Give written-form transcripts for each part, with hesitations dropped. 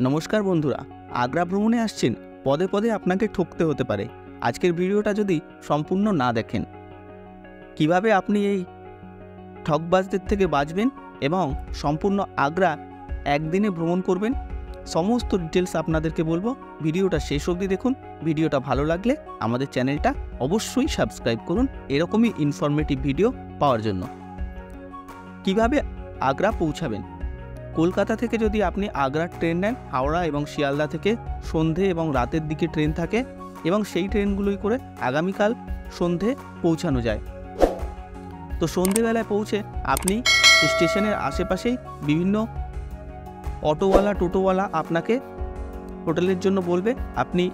নমস্কার বন্ধুরা, আগ্রা ভ্রমণে আসছেন, পদে পদে আপনাকে ঠকতে হতে পারে। আজকের ভিডিওটা যদি সম্পূর্ণ না দেখেন, কিভাবে আপনি এই ঠকবাজদের থেকে বাঁচবেন এবং সম্পূর্ণ আগ্রা একদিনে ভ্রমণ করবেন, সমস্ত ডিটেলস আপনাদেরকে বলবো। ভিডিওটা শেষ অবধি দেখুন। ভিডিওটা ভালো লাগলে আমাদের চ্যানেলটা অবশ্যই সাবস্ক্রাইব করুন এরকমই ইনফরমেটিভ ভিডিও পাওয়ার জন্য। কিভাবে আগ্রা পৌঁছাবেন? কলকাতা থেকে যদি আপনি আগ্রার ট্রেন নেন, হাওড়া এবং শিয়ালদা থেকে সন্ধে এবং রাতের দিকে ট্রেন থাকে এবং সেই ট্রেনগুলোই করে আগামীকাল সন্ধে পৌঁছানো যায়। তো সন্ধেবেলায় পৌঁছে আপনি স্টেশনের আশেপাশেই বিভিন্ন অটোওয়ালা টোটোওয়ালা আপনাকে হোটেলের জন্য বলবে। আপনি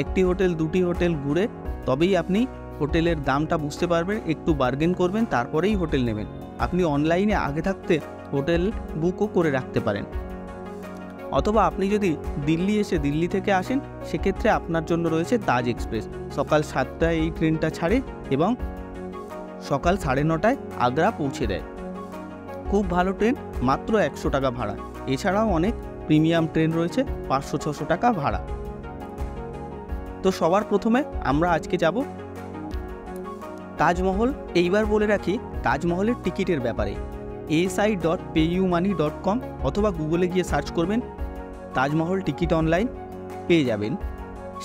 একটি হোটেল দুটি হোটেল ঘুরে তবেই আপনি হোটেলের দামটা বুঝতে পারবেন, একটু বার্গেন করবেন, তারপরেই হোটেল নেবেন। আপনি অনলাইনে আগে থাকতে হোটেল বুকও করে রাখতে পারেন। অথবা আপনি যদি দিল্লি এসে দিল্লি থেকে আসেন, সেক্ষেত্রে আপনার জন্য রয়েছে তাজ এক্সপ্রেস। সকাল 7টায় এই ট্রেনটা ছাড়ে এবং সকাল 9:30টায় আগ্রা পৌঁছে দেয়। খুব ভালো ট্রেন, মাত্র 100 টাকা ভাড়া। এছাড়াও অনেক প্রিমিয়াম ট্রেন রয়েছে, 500-600 টাকা ভাড়া। তো সবার প্রথমে আমরা আজকে যাব তাজমহল। এইবার বলে রাখি তাজমহলের টিকিটের ব্যাপারে। si.payumoney.com অথবা গুগলে গিয়ে সার্চ করবেন তাজমহল টিকিট অনলাইন, পেয়ে যাবেন।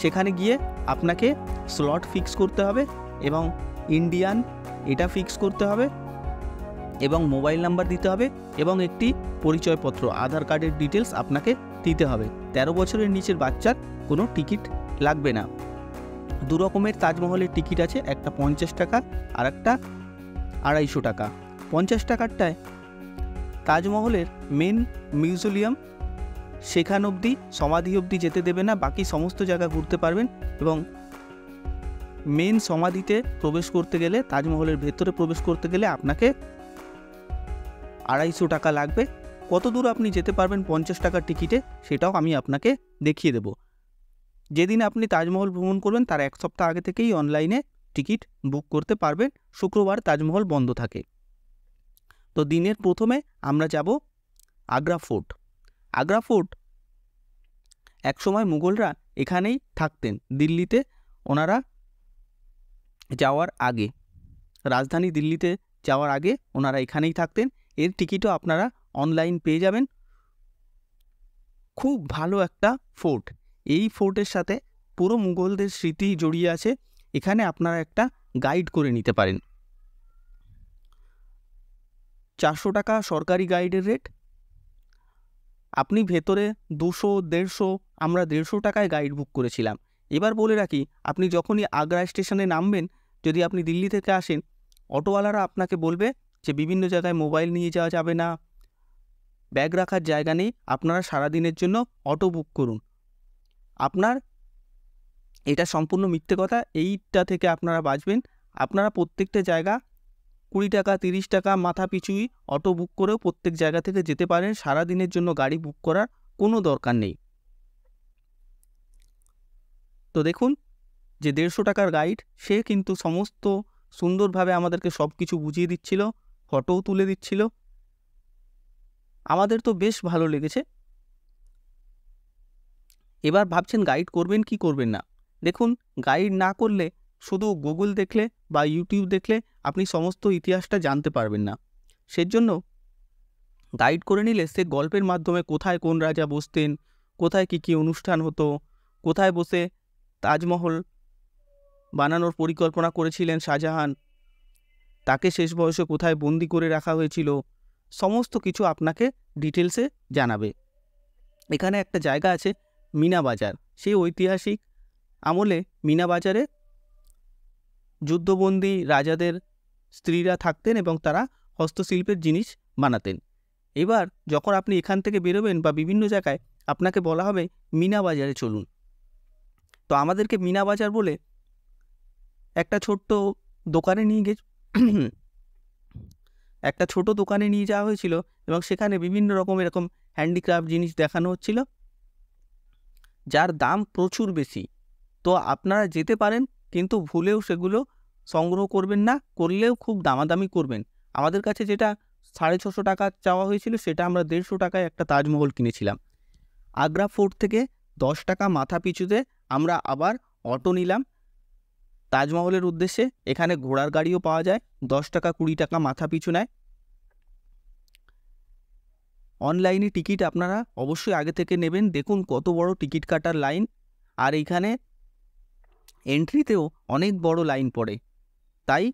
সেখানে গিয়ে আপনাকে স্লট ফিক্স করতে হবে এবং ইন্ডিয়ান এটা ফিক্স করতে হবে এবং মোবাইল নাম্বার দিতে হবে এবং একটি পরিচয়পত্র, আধার কার্ডের ডিটেলস আপনাকে দিতে হবে। 13 বছরের নিচের বাচ্চার কোনো টিকিট লাগবে না। দু রকমের তাজমহলের টিকিট আছে, একটা 50 টাকা আর একটা 250 টাকা। 50 টাকারটায় তাজমহলের মেন মিউজিয়াম, সেখান অবধি সমাধি অবধি যেতে দেবে না, বাকি সমস্ত জায়গা ঘুরতে পারবেন। এবং মেন সমাধিতে প্রবেশ করতে গেলে, তাজমহলের ভেতরে প্রবেশ করতে গেলে আপনাকে 250 টাকা লাগবে। কত দূর আপনি যেতে পারবেন 50 টাকার টিকিটে, সেটাও আমি আপনাকে দেখিয়ে দেব। যেদিন আপনি তাজমহল ভ্রমণ করবেন তার 1 সপ্তাহ আগে থেকেই অনলাইনে টিকিট বুক করতে পারবেন। শুক্রবার তাজমহল বন্ধ থাকে। তো দিনের প্রথমে আমরা যাব আগ্রা ফোর্ট। আগ্রা ফোর্ট একসময় মুঘলরা এখানেই থাকতেন। দিল্লিতে ওনারা যাওয়ার আগে, রাজধানী দিল্লিতে যাওয়ার আগে ওনারা এখানেই থাকতেন। এর টিকিটও আপনারা অনলাইন পেয়ে যাবেন। খুব ভালো একটা ফোর্ট। এই ফোর্টের সাথে পুরো মুঘলদের স্মৃতি জড়িয়ে আছে। এখানে আপনারা একটা গাইড করে নিতে পারেন। 400 টাকা সরকারি গাইডের রেট। আপনি ভেতরে 200-150, আমরা 150 টাকায় গাইড বুক করেছিলাম। এবার বলে রাখি, আপনি যখনই আগ্রা স্টেশনে নামবেন, যদি আপনি দিল্লি থেকে আসেন, অটোওয়ালারা আপনাকে বলবে যে বিভিন্ন জায়গায় মোবাইল নিয়ে যাওয়া যাবে না, ব্যাগ রাখার জায়গা নেই, আপনারা সারাদিনের জন্য অটো বুক করুন। আপনার এটা সম্পূর্ণ মিথ্যে কথা। এইটা থেকে আপনারা বাঁচবেন। আপনারা প্রত্যেকটা জায়গা 20 টাকা 30 টাকা মাথা পিছুই অটো বুক করেও প্রত্যেক জায়গা থেকে যেতে পারেন। সারাদিনের জন্য গাড়ি বুক করার কোনো দরকার নেই। তো দেখুন যে 150 টাকার গাইড, সে কিন্তু সমস্ত সুন্দরভাবে আমাদেরকে সব কিছু বুঝিয়ে দিচ্ছিল, ফটোও তুলে দিচ্ছিল। আমাদের তো বেশ ভালো লেগেছে। এবার ভাবছেন গাইড করবেন কি করবেন না। দেখুন, গাইড না করলে, শুধু গুগল দেখলে বা ইউটিউব দেখলে আপনি সমস্ত ইতিহাসটা জানতে পারবেন না। সেজন্য গাইড করে নিলে সে গল্পের মাধ্যমে কোথায় কোন রাজা বসতেন, কোথায় কী কী অনুষ্ঠান হতো, কোথায় বসে তাজমহল বানানোর পরিকল্পনা করেছিলেন শাহজাহান, তাকে শেষ বয়সে কোথায় বন্দি করে রাখা হয়েছিল, সমস্ত কিছু আপনাকে ডিটেলসে জানাবে। এখানে একটা জায়গা আছে মিনা বাজার। সেই ঐতিহাসিক আমলে মিনা বাজারে যুদ্ধবন্দী রাজাদের স্ত্রীরা থাকতেন এবং তারা হস্তশিল্পের জিনিস বানাতেন। এবার যখন আপনি এখান থেকে বেরোবেন বা বিভিন্ন জায়গায়, আপনাকে বলা হবে মিনা বাজারে চলুন। তো আমাদেরকে মিনা বাজার বলে একটা ছোট্ট দোকানে নিয়ে যাওয়া হয়েছিল এবং সেখানে বিভিন্ন রকম এরকম হ্যান্ডিক্রাফট জিনিস দেখানো হচ্ছিল, যার দাম প্রচুর বেশি। তো আপনারা যেতে পারেন, কিন্তু ভুলেও সেগুলো সংগ্রহ করবেন না, করলেও খুব দামাদামি করবেন। আমাদের কাছে যেটা 650 টাকা চাওয়া হয়েছিল, সেটা আমরা 150 টাকায় একটা তাজমহল কিনেছিলাম। আগ্রা ফোর্ট থেকে 10 টাকা মাথা পিছুতে আমরা আবার অটো নিলাম তাজমহলের উদ্দেশ্যে। এখানে ঘোড়ার গাড়িও পাওয়া যায়, 10 টাকা 20 টাকা মাথা পিছু নেয়। অনলাইনে টিকিট আপনারা অবশ্যই আগে থেকে নেবেন। দেখুন কত বড় টিকিট কাটার লাইন, আর এইখানে এন্ট্রিতেও অনেক বড় লাইন পড়ে, তাই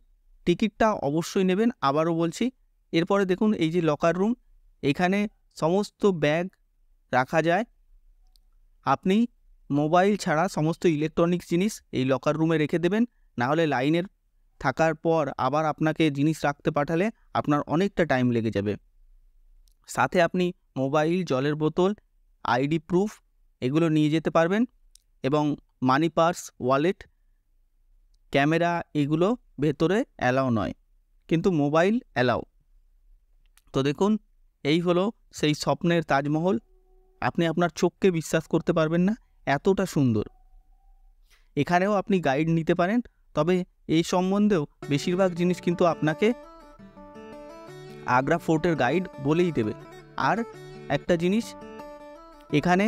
টিকিটটা অবশ্যই নেবেন, আবারও বলছি। এরপরে দেখুন এই যে লকার রুম, এখানে সমস্ত ব্যাগ রাখা যায়। আপনি মোবাইল ছাড়া সমস্ত ইলেকট্রনিক্স জিনিস এই লকার রুমে রেখে দেবেন, নাহলে লাইনের থাকার পর আবার আপনাকে জিনিস রাখতে পাঠালে আপনার অনেকটা টাইম লেগে যাবে। সাথে আপনি মোবাইল, জলের বোতল, আইডি প্রুফ এগুলো নিয়ে যেতে পারবেন, এবং মানি পার্স, ওয়ালেট, ক্যামেরা এগুলো ভেতরে অ্যালাও নয়, কিন্তু মোবাইল অ্যালাও। তো দেখুন এই হলো সেই স্বপ্নের তাজমহল। আপনি আপনার চোখকে বিশ্বাস করতে পারবেন না, এতটা সুন্দর। এখানেও আপনি গাইড নিতে পারেন, তবে এই সম্বন্ধেও বেশিরভাগ জিনিস কিন্তু আপনাকে আগ্রা ফোর্টের গাইড বলেই দেবে। আর একটা জিনিস, এখানে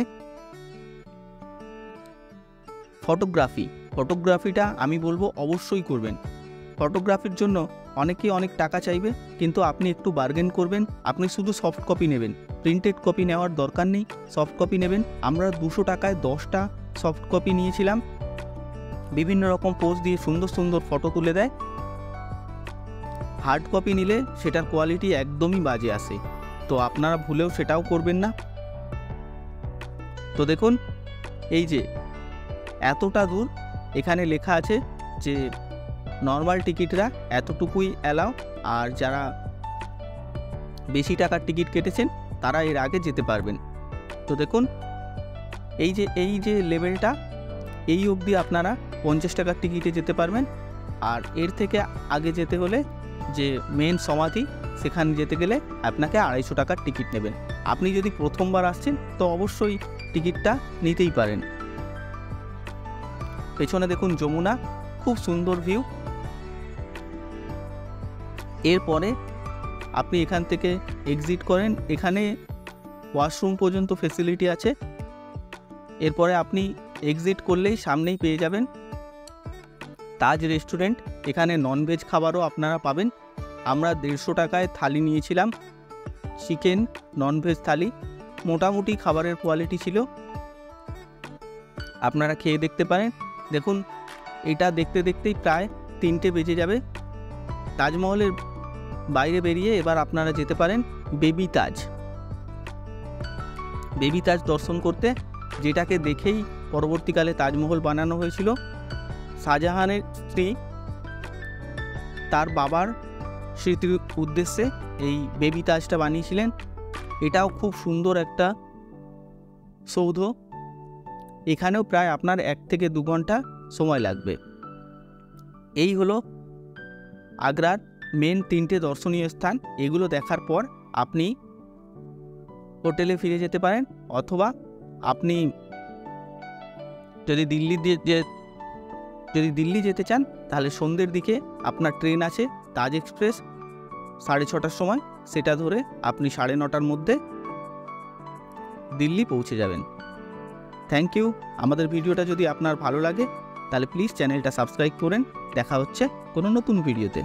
ফটোগ্রাফিটা আমি বলবো অবশ্যই করবেন। ফটোগ্রাফির জন্য অনেকেই অনেক টাকা চাইবে, কিন্তু আপনি একটু বার্গেন করবেন। আপনি শুধু সফট কপি নেবেন, প্রিন্টেড কপি নেওয়ার দরকার নেই, সফট কপি নেবেন। আমরা 200 টাকায় 10টা সফট কপি নিয়েছিলাম, বিভিন্ন রকম পোজ দিয়ে সুন্দর সুন্দর ফটো তুলে দেয়। হার্ড কপি নিলে সেটার কোয়ালিটি একদমই বাজে আসে, তো আপনারা ভুলেও সেটাও করবেন না। তো দেখুন এই যে এতটা দূর, এখানে লেখা আছে যে নর্মাল টিকিটরা এতটুকুই অ্যালাও, আর যারা বেশি টাকার টিকিট কেটেছেন তারা এর আগে যেতে পারবেন। তো দেখুন এই যে লেভেলটা, এই অবধি আপনারা 50 টাকার টিকিটে যেতে পারবেন, আর এর থেকে আগে যেতে হলে যে মেন সমাধি সেখানে যেতে গেলে আপনাকে 250 টাকার টিকিট নেবেন। আপনি যদি প্রথমবার আসছেন তো অবশ্যই টিকিটটা নিতেই পারেন। পেছনে দেখুন যমুনা, খুব সুন্দর ভিউ। এরপরে আপনি এখান থেকে এক্সিট করেন, এখানে ওয়াশরুম পর্যন্ত ফেসিলিটি আছে। এরপরে আপনি এক্সিট করলেই সামনেই পেয়ে যাবেন তাজ রেস্টুরেন্ট। এখানে ননভেজ খাবারও আপনারা পাবেন। আমরা 150 টাকায় থালি নিয়েছিলাম, চিকেন ননভেজ থালি। মোটামুটি খাবারের কোয়ালিটি ছিল, আপনারা খেয়ে দেখতে পারেন। দেখুন এটা দেখতে দেখতেই প্রায় 3টে বেজে যাবে। তাজমহলের বাইরে বেরিয়ে এবার আপনারা যেতে পারেন বেবি তাজ দর্শন করতে, যেটাকে দেখেই পরবর্তীকালে তাজমহল বানানো হয়েছিল। শাহজাহানের স্ত্রী তার বাবার স্মৃতির উদ্দেশ্যে এই বেবি তাজটা বানিয়েছিলেন। এটাও খুব সুন্দর একটা সৌধ। এখানেও প্রায় আপনার 1 থেকে 2 ঘন্টা সময় লাগবে। এই হলো আগ্রার মেন 3টে দর্শনীয় স্থান। এগুলো দেখার পর আপনি হোটেলে ফিরে যেতে পারেন, অথবা আপনি যদি দিল্লি যেতে চান তাহলে সন্ধ্যের দিকে আপনার ট্রেন আছে তাজ এক্সপ্রেস 6:30টার সময়, সেটা ধরে আপনি 9:30টার মধ্যে দিল্লি পৌঁছে যাবেন। Thank you. আমাদের ভিডিওটা যদি আপনার ভালো লাগে তাহলে প্লিজ চ্যানেলটা সাবস্ক্রাইব করেন। দেখা হচ্ছে কোনো নতুন ভিডিওতে।